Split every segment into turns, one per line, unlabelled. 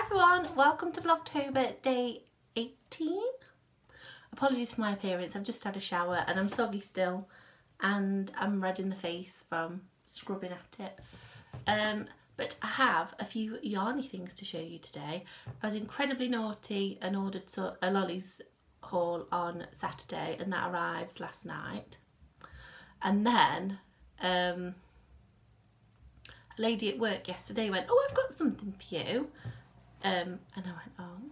everyone, welcome to Vlogtober day 18. Apologies for my appearance, I've just had a shower and I'm soggy still and I'm red in the face from scrubbing at it. But I have a few yarny things to show you today. I was incredibly naughty and ordered a lollies haul on Saturday and that arrived last night. And then a lady at work yesterday went, "Oh, I've got something for you." And I went, "Oh."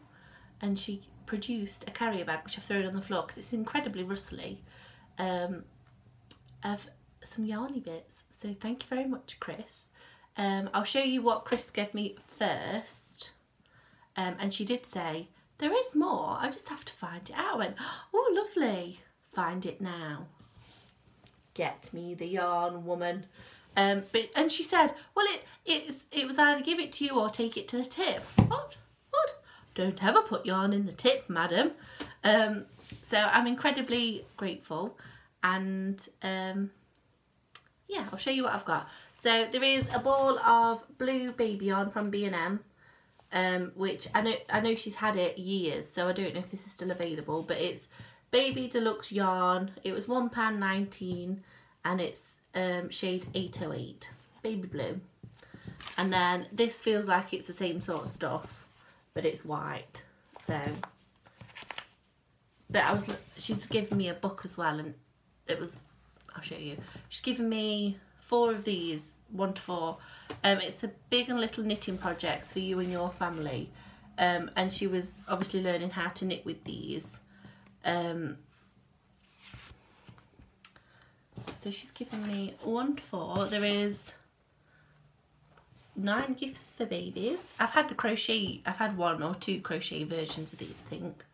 And she produced a carrier bag, which I've thrown on the floor because it's incredibly rustly, of some yarny bits. So thank you very much, Chris. I'll show you what Chris gave me first. And she did say, "There is more, I just have to find it out." I went, "Oh, lovely. Find it now. Get me the yarn, woman." And she said, "Well, it was either give it to you or take it to the tip." What? Don't ever put yarn in the tip, madam. So I'm incredibly grateful, and yeah, I'll show you what I've got. So there is a ball of blue baby yarn from B&M, which I know she's had it years, so I don't know if this is still available, but it's baby deluxe yarn. It was £1.19 and it's shade 808, baby blue. And then this feels like it's the same sort of stuff, but it's white. So, but she's given me a book as well, and it was, I'll show you. She's given me 4 of these, 1 to 4. It's the big and little knitting projects for you and your family. And she was obviously learning how to knit with these. So she's given me 1 to 4. There is 9 gifts for babies. I've had the crochet, I've had 1 or 2 crochet versions of these, I think.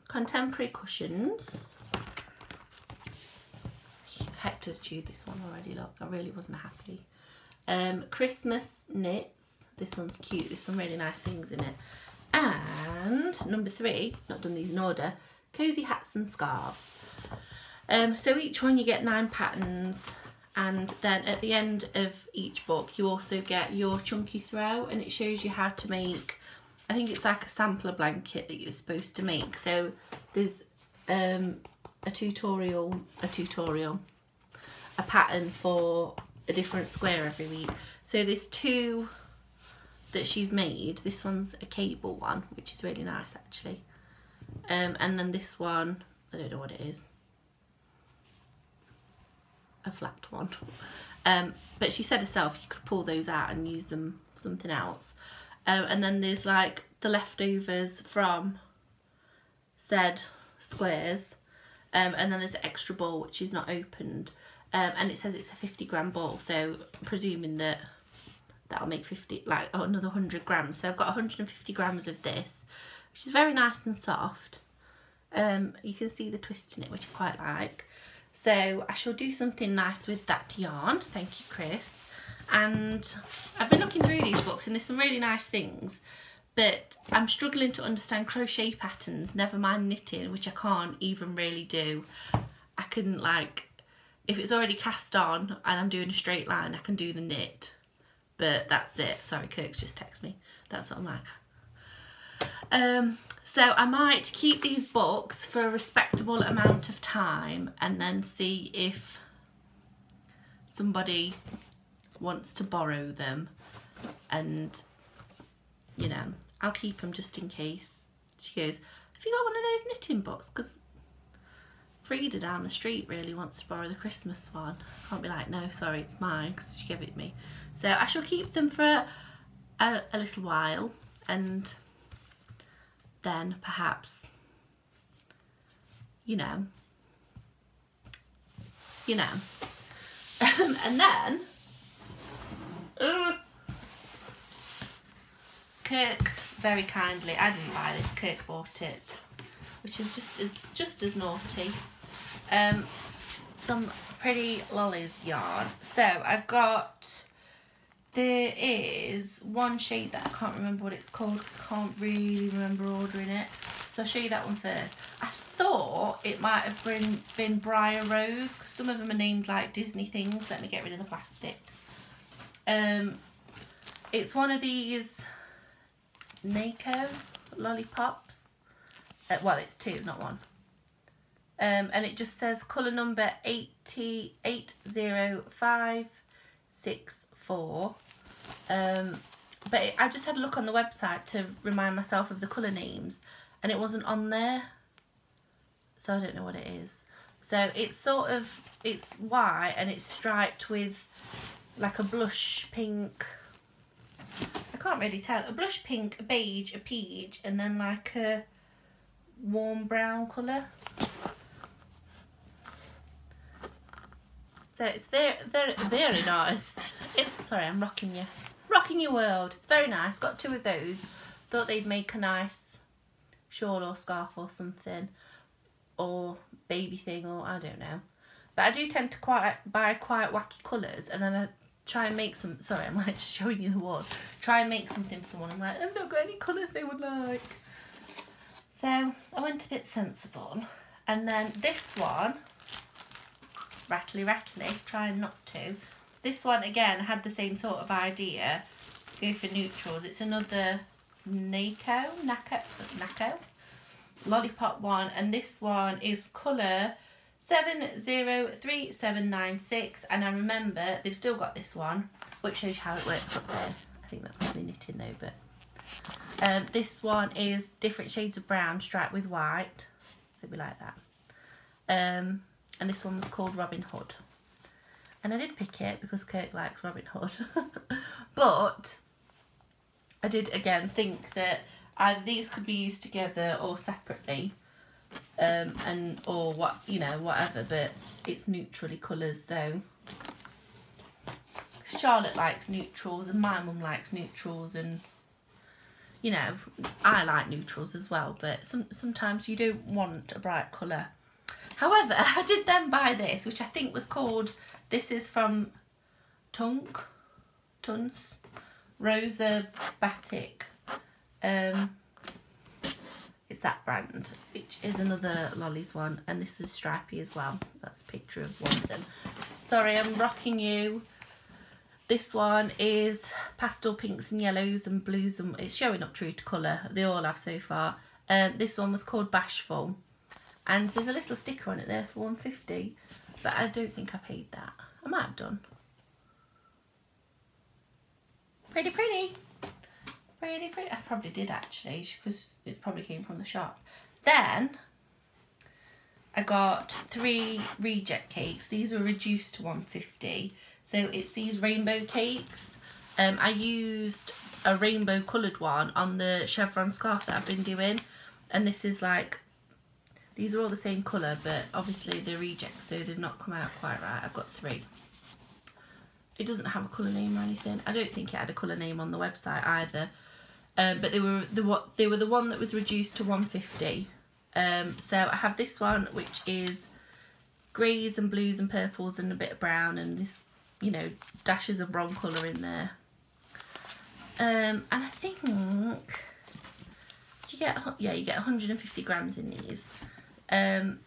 Contemporary cushions. Hector's chewed this one already, look, I really wasn't happy. Christmas knits. This one's cute, there's some really nice things in it. And number 3, not done these in order, cozy hats and scarves. So each one you get 9 patterns, and then at the end of each book you also get your chunky throw, and it shows you how to make, I think it's like a sampler blanket that you're supposed to make. So there's a tutorial, a pattern for a different square every week. So there's 2 that she's made. This one's a cable one, which is really nice actually. And then this one, I don't know what it is. A flat one. But she said herself you could pull those out and use them something else. And then there's like the leftovers from said squares. And then there's an extra ball which is not opened. And it says it's a 50-gram ball, so presuming that that'll make 50, like another 100 grams. So I've got 150 grams of this, which is very nice and soft. You can see the twist in it, which I quite like. So I shall do something nice with that yarn. Thank you, Chris. And I've been looking through these books and there's some really nice things, but I'm struggling to understand crochet patterns, never mind knitting, which I can't even really do. I can, like, if it's already cast on and I'm doing a straight line, I can do the knit, but that's it. Sorry, Kirk's just texted me. That's what I'm like. So I might keep these books for a respectable amount of time and then see if somebody wants to borrow them, and you know, I'll keep them just in case. She goes, "Have you got one of those knitting books?" Because Frida down the street really wants to borrow the Christmas one. I can't be like, "No, sorry, it's mine," because she gave it to me. So I shall keep them for a little while, and then perhaps, you know. And then Kirk very kindly, I didn't buy this, Kirk bought it, which is just as naughty. Some pretty lollies yarn. So I've got, there is 1 shade that I can't remember what it's called because I can't really remember ordering it. So I'll show you that one first. I thought it might have been Briar Rose because some of them are named like Disney things. Let me get rid of the plastic. It's one of these Nako lollipops. Well, it's 2, not 1. And it just says colour number 80564. But I just had a look on the website to remind myself of the colour names, and it wasn't on there, so I don't know what it is. So it's sort of, it's white and it's striped with like a blush pink, I can't really tell, a blush pink, a beige, a peach, and then like a warm brown colour. So it's very, very, very nice. It's, sorry, I'm rocking your world. It's very nice. Got 2 of those. Thought they'd make a nice shawl or scarf or something, or baby thing, or I don't know. But I do tend to buy quite wacky colours, and then I try and make some. Sorry, I'm like showing you the wall. Try and make something for someone. I'm like, I've not got any colours they would like. So I went a bit sensible, and then this one, rattly, trying not to. This one again had the same sort of idea. Go for neutrals. It's another Nako lollipop one, and this one is colour 703796, and I remember they've still got this one, which shows you how it works up there. I think that's probably knitting though, but this one is different shades of brown striped with white, so we like that. And this one was called Robin Hood, and I did pick it because Kirk likes Robin Hood. But I did again think that either these could be used together or separately, and or what, you know, whatever, but it's neutrally colours, so Charlotte likes neutrals and my mum likes neutrals, and you know, I like neutrals as well, but sometimes you don't want a bright colour. However, I did then buy this, which I think was called, this is from Tunce Rosa Batik. It's that brand, which is another Lollies one, and this is stripy as well. That's a picture of one of them. Sorry, I'm rocking you. This one is pastel pinks and yellows and blues, and it's showing up true to colour. They all have so far. This one was called Bashful, and there's a little sticker on it there for £1.50, but I don't think I paid that. I might have done. Pretty. Pretty. I probably did actually, because it probably came from the shop. Then I got 3 reject cakes. These were reduced to £1.50. So it's these rainbow cakes. I used a rainbow coloured one on the chevron scarf that I've been doing, and this is like, these are all the same colour, but obviously they're rejects, so they've not come out quite right. I've got 3. It doesn't have a colour name or anything. I don't think it had a colour name on the website either. But they were the one that was reduced to £1.50. So I have this one, which is greys and blues and purples and a bit of brown, and this, you know, dashes of wrong colour in there. And I think you get 150 grams in these. And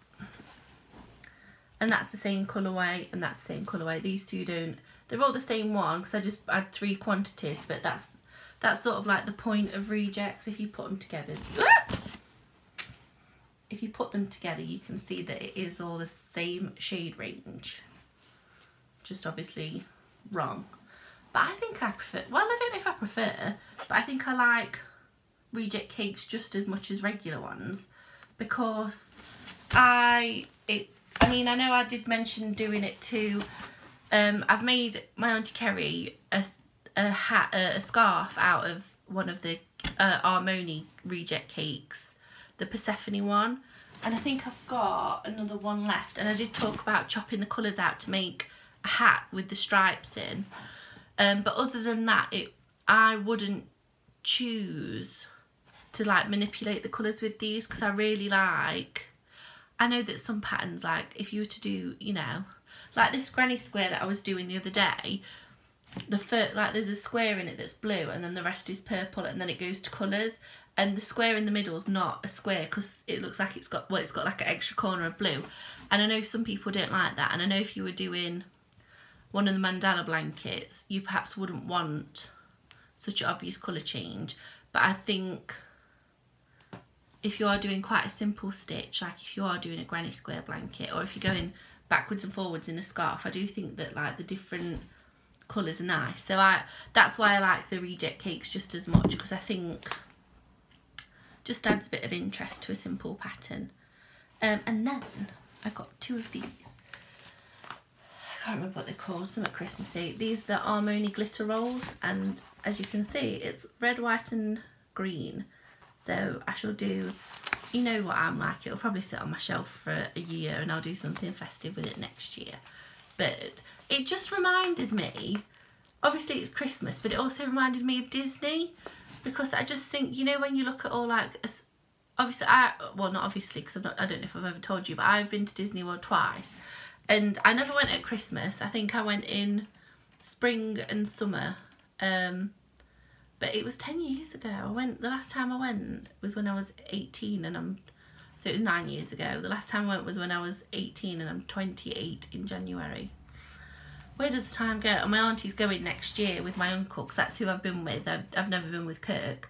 that's the same colourway, and that's the same colourway. These two don't. They're all the same one because I just had 3 quantities, but that's sort of like the point of rejects. If you put them together, you can see that it is all the same shade range. Just obviously wrong. But I think I prefer, well, I don't know if I prefer, but I think I like reject cakes just as much as regular ones, because I know I did mention doing it too. I've made my Auntie Kerry a scarf out of one of the Armoni reject cakes, the Persephone one, and I think I've got another one left. And I did talk about chopping the colours out to make a hat with the stripes in, but other than that, I wouldn't choose to like manipulate the colours with these, because I really like, I know that some patterns, like if you were to do, you know, like this granny square that I was doing the other day, like there's a square in it that's blue and then the rest is purple, and then it goes to colours, and the square in the middle is not a square because it looks like it's got like an extra corner of blue, and I know some people don't like that. And I know if you were doing one of the mandala blankets, you perhaps wouldn't want such an obvious colour change, but I think if you are doing quite a simple stitch, like if you are doing a granny square blanket, or if you're going backwards and forwards in a scarf, I do think that like the different colours are nice. So that's why I like the reject cakes just as much, because I think just adds a bit of interest to a simple pattern. And then I got 2 of these. I can't remember what they're called, something Christmassy. These are the Harmony glitter rolls, and as you can see, it's red, white and green. So I shall do, you know what I'm like, it'll probably sit on my shelf for a year and I'll do something festive with it next year. But it just reminded me, obviously it's Christmas, but it also reminded me of Disney, because I just think, you know, when you look at all like, obviously well not obviously, because I don't know if I've ever told you, but I've been to Disney World twice, and I never went at Christmas. I think I went in spring and summer, but it was 10 years ago. The last time I went was when I was 18, and so it was 9 years ago. The last time I went was when I was 18 and I'm 28 in January. Where does the time go? And my auntie's going next year with my uncle, because that's who I've been with. I've never been with Kirk.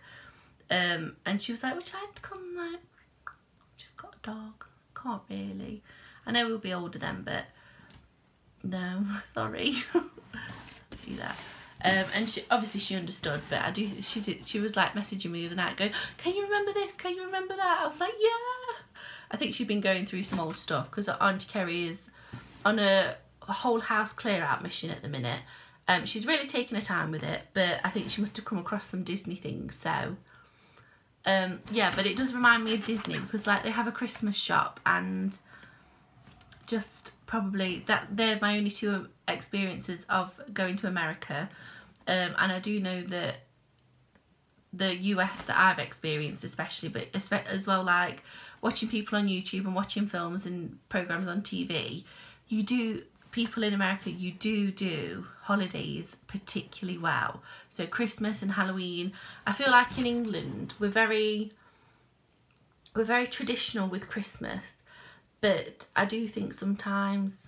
And she was like, would you like to come? I'm like, just got a dog. Can't really. I know we'll be older then, but no, sorry. Do that. And she understood, but she was like messaging me the other night going, can you remember this? Can you remember that? I was like, yeah. I think she'd been going through some old stuff, because Auntie Kerry is on a whole house clear out mission at the minute. She's really taking her time with it, but I think she must have come across some Disney things, so yeah. But it does remind me of Disney, because like they have a Christmas shop, and just probably they're my only 2 experiences of going to America, and I do know that the US that I've experienced especially, but as well, like watching people on YouTube and watching films and programs on TV, people in America, you do holidays particularly well. So Christmas and Halloween, I feel like in England we're very traditional with Christmas, but I do think sometimes,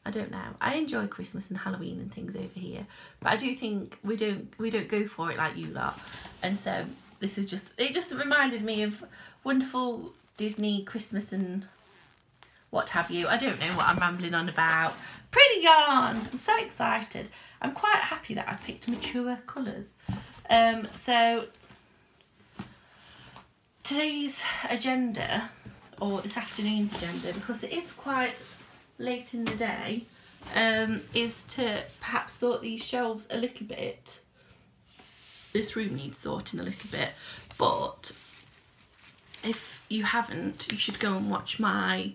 I don't know, I enjoy Christmas and Halloween and things over here, but I do think we don't go for it like you lot. And so this is it just reminded me of wonderful Disney Christmas and what have you. I don't know what I'm rambling on about. Pretty yarn! I'm so excited. I'm quite happy that I picked mature colours. So today's agenda, or this afternoon's agenda, because it is quite late in the day, is to perhaps sort these shelves a little bit. This room needs sorting a little bit, but if you haven't, you should go and watch my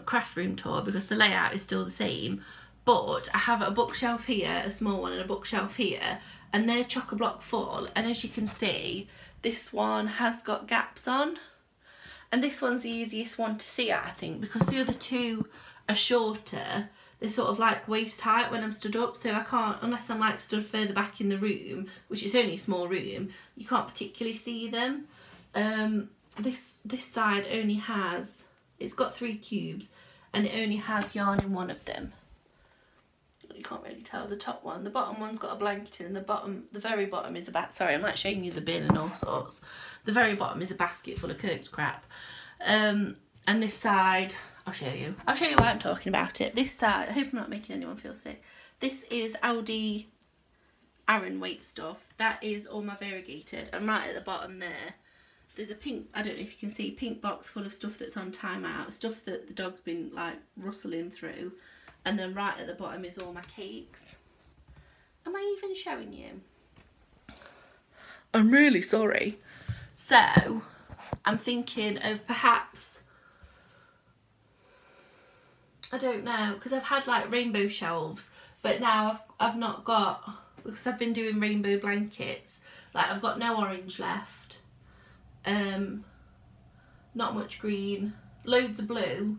craft room tour, because the layout is still the same, but I have a bookshelf here, a small one, and a bookshelf here, and they're chock-a-block full. And as you can see, this one has got gaps on, and this one's the easiest one to see, I think, because the other 2 are shorter. They're sort of like waist height when I'm stood up, so I can't, unless I'm like stood further back in the room, which is only a small room, you can't particularly see them. This side only has, it's got 3 cubes, and it only has yarn in one of them. You can't really tell the top one. The bottom one's got a blanket in, and the very bottom is sorry, I'm like showing you the bin and all sorts. The very bottom is a basket full of Kirk's crap. And this side, I'll show you why I'm talking about it. This side, I hope I'm not making anyone feel sick. This is Aldi Aran weight stuff. That is all my variegated, and right at the bottom there's a pink, I don't know if you can see, pink box full of stuff that's on timeout, stuff that the dog's been like rustling through. And then right at the bottom is all my cakes. Am I even showing you? I'm really sorry. So I'm thinking of perhaps, I don't know, because I've had like rainbow shelves, but now I've not got, because I've been doing rainbow blankets, like I've got no orange left. Not much green, loads of blue,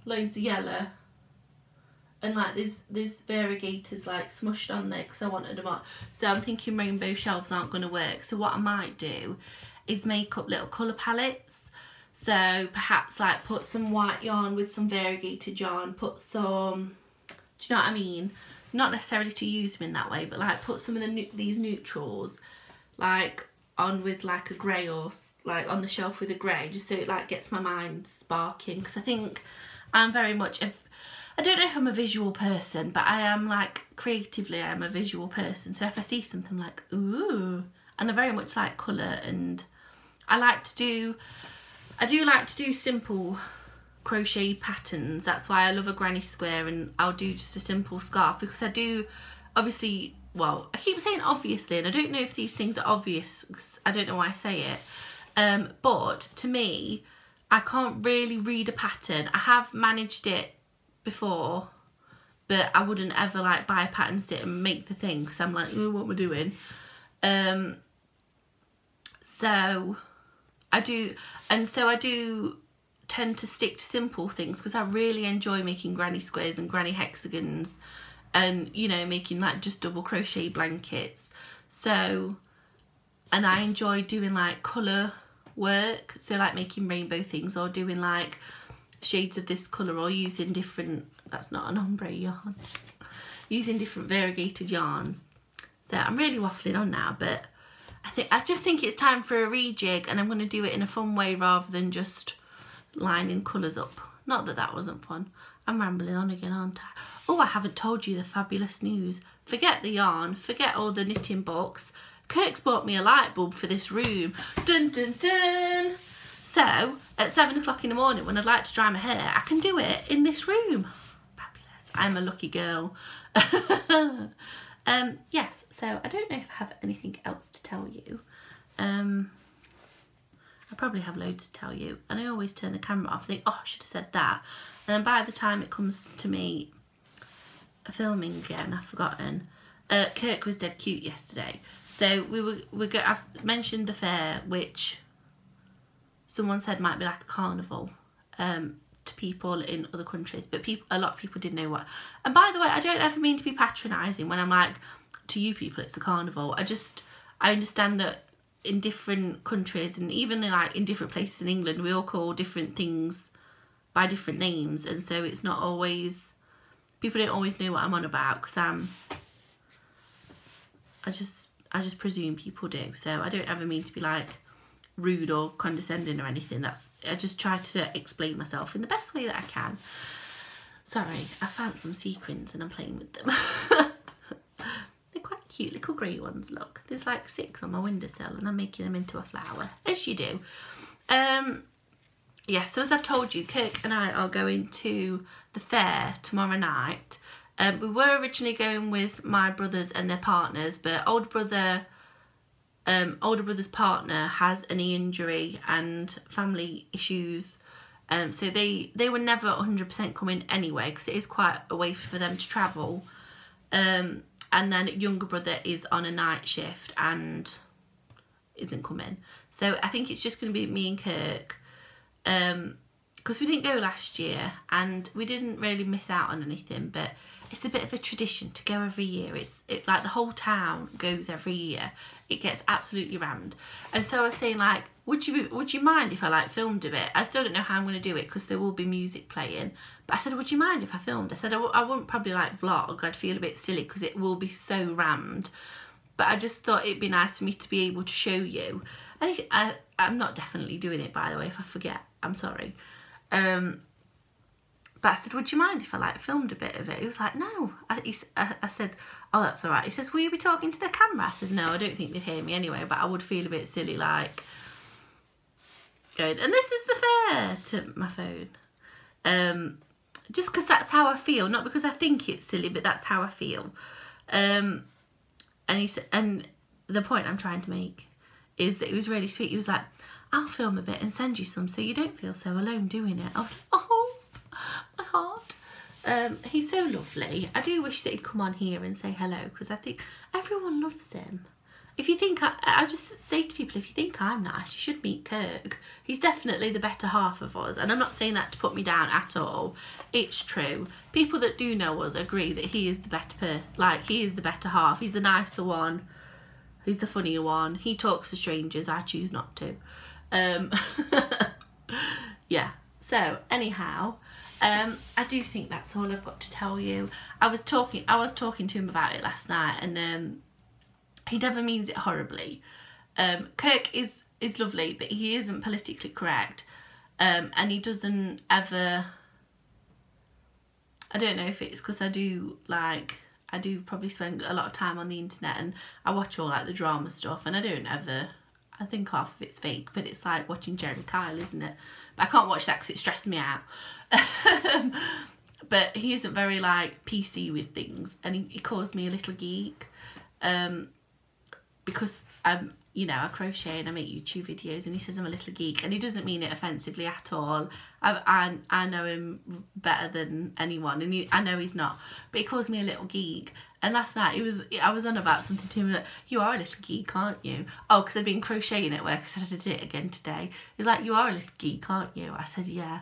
loads of yellow, and like there's variegators like smushed on there because I wanted them on. So I'm thinking rainbow shelves aren't going to work. So what I might do is make up little colour palettes. So perhaps like put some white yarn with some variegated yarn, put some, do you know what I mean? Not necessarily to use them in that way, but like put some of these neutrals, like on with like a grey, or like on the shelf with a grey, just so it like gets my mind sparking, because I think I'm very much I don't know if I'm a visual person, but I am, like, creatively I am a visual person. So if I see something, I'm like, ooh, and I very much like colour, and I do like to do simple crochet patterns. That's why I love a granny square, and I'll do just a simple scarf, because I do, obviously, well, I keep saying obviously, and I don't know if these things are obvious, because I don't know why I say it, but to me, I can't really read a pattern. I have managed it before, but I wouldn't ever like buy a pattern set and make the thing, because I'm like, oh, what am I doing? So I do tend to stick to simple things, because I really enjoy making granny squares and granny hexagons, and, you know, making like just double crochet blankets. So, and I enjoy doing like colour work, so like making rainbow things, or doing like shades of this colour, or using different, that's not an ombre yarn, using different variegated yarns. So I'm really waffling on now, but I just think it's time for a rejig, and I'm going to do it in a fun way rather than just lining colours up. Not that that wasn't fun. I'm rambling on again, aren't I? Oh, I haven't told you the fabulous news. Forget the yarn, forget all the knitting books. Kirk's bought me a light bulb for this room. Dun dun dun! So, at 7 o'clock in the morning, when I'd like to dry my hair, I can do it in this room. Fabulous. I'm a lucky girl. Yes, so I don't know if I have anything else to tell you. I probably have loads to tell you, and I always turn the camera off and think, oh, I should have said that. And then by the time it comes to me filming again, I've forgotten. Kirk was dead cute yesterday. So I've mentioned the fair, which someone said might be like a carnival to people in other countries, but a lot of people didn't know what. And by the way, I don't ever mean to be patronising when I'm like, to you people it's a carnival. I understand that in different countries, and even in different places in England, we all call different things by different names, and so it's not always, people don't always know what I'm on about, because I just presume people do. So I don't ever mean to be like rude or condescending or anything. I just try to explain myself in the best way that I can. Sorry, I found some sequins and I'm playing with them. They're quite cute, little grey ones, look. There's like 6 on my windowsill, and I'm making them into a flower, as you do. Yeah, so as I've told you, Kirk and I are going to the fair tomorrow night. We were originally going with my brothers and their partners, but older brother's partner has a knee injury and family issues, so they were never 100% coming anyway, because it is quite a way for them to travel, and then younger brother is on a night shift and isn't coming. So I think it's just going to be me and Kirk, because we didn't go last year and we didn't really miss out on anything, but it's a bit of a tradition to go every year. It's like the whole town goes every year. It gets absolutely rammed. And so I was saying, like, would you mind if I like filmed a bit? I still don't know how I'm going to do it, because there will be music playing. But I said, would you mind if I filmed? I said I wouldn't probably like vlog. I'd feel a bit silly because it will be so rammed. But I just thought it'd be nice for me to be able to show you. And I'm not definitely doing it, by the way. If I forget, I'm sorry. But I said, would you mind if I like filmed a bit of it? He was like, no. I said, oh, that's all right. He says, will you be talking to the camera? I says, no, I don't think they'd hear me anyway, but I would feel a bit silly, like, going, and this is the fair, to my phone. Just because that's how I feel, not because I think it's silly, but that's how I feel. And he said, and the point I'm trying to make is that it was really sweet. He was like, I'll film a bit and send you some so you don't feel so alone doing it. I was like, oh, my heart. He's so lovely. I do wish that he'd come on here and say hello, because I think everyone loves him. If you think, I just say to people, if you think I'm nice, you should meet Kirk. He's definitely the better half of us. And I'm not saying that to put me down at all. It's true. People that do know us agree that he is the better person. Like, he is the better half. He's the nicer one. He's the funnier one. He talks to strangers. I choose not to. Yeah. So, anyhow, I do think that's all I've got to tell you. I was talking to him about it last night, and he never means it horribly, Kirk is lovely, but he isn't politically correct, and he doesn't ever, I don't know if it's because I do probably spend a lot of time on the internet, and I watch all like the drama stuff, and I don't ever, I think half of it's fake, but it's like watching Jeremy Kyle, isn't it? But I can't watch that because it stresses me out. But he isn't very like PC with things, and he calls me a little geek, because you know, I crochet and I make YouTube videos, and he says I'm a little geek, and he doesn't mean it offensively at all. I know him better than anyone, and I know he's not, but he calls me a little geek. And last night I was on about something to him, like, you are a little geek, aren't you? Oh, because I'd been crocheting at work, I said I did it again today. He's like, you are a little geek, aren't you? I said, yeah.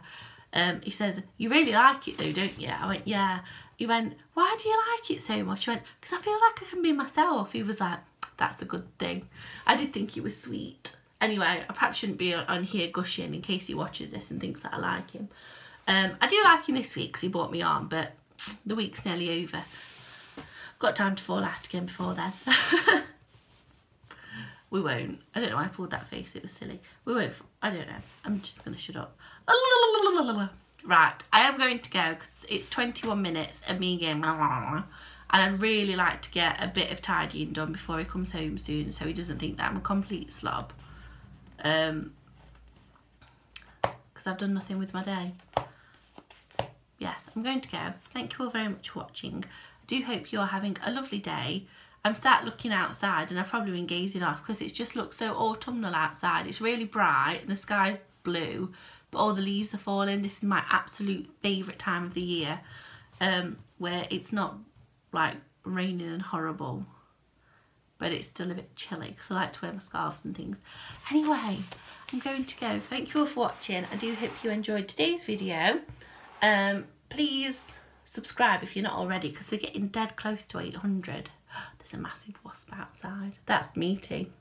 He says, you really like it though, don't you? I went, yeah. He went, why do you like it so much? I went, because I feel like I can be myself. He was like, that's a good thing. I did think he was sweet. Anyway, I perhaps shouldn't be on here gushing in case he watches this and thinks that I like him. I do like him this week because he brought me on, but the week's nearly over. Got time to fall out again before then. We won't. I don't know why I pulled that face, it was silly. We won't, I don't know. I'm just going to shut up. Right, I am going to go because it's 21 minutes of me going and I'd really like to get a bit of tidying done before he comes home soon, so he doesn't think that I'm a complete slob. Because I've done nothing with my day. Yes, I'm going to go. Thank you all very much for watching. I do hope you're having a lovely day. I'm sat looking outside and I've probably been gazing off because it just looks so autumnal outside. It's really bright and the sky's blue, but all the leaves are falling. This is my absolute favourite time of the year, where it's not like raining and horrible, but it's still a bit chilly because I like to wear my scarves and things. Anyway, I'm going to go. Thank you all for watching. I do hope you enjoyed today's video. Please subscribe if you're not already, because we're getting dead close to 800. There's a massive wasp outside. That's meaty.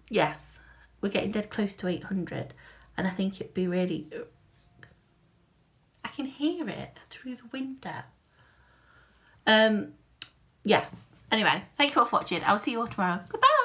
Yes, we're getting dead close to 800, and I think it'd be really, I can hear it through the window. Yeah, anyway, thank you all for watching. I'll see you all tomorrow. Goodbye.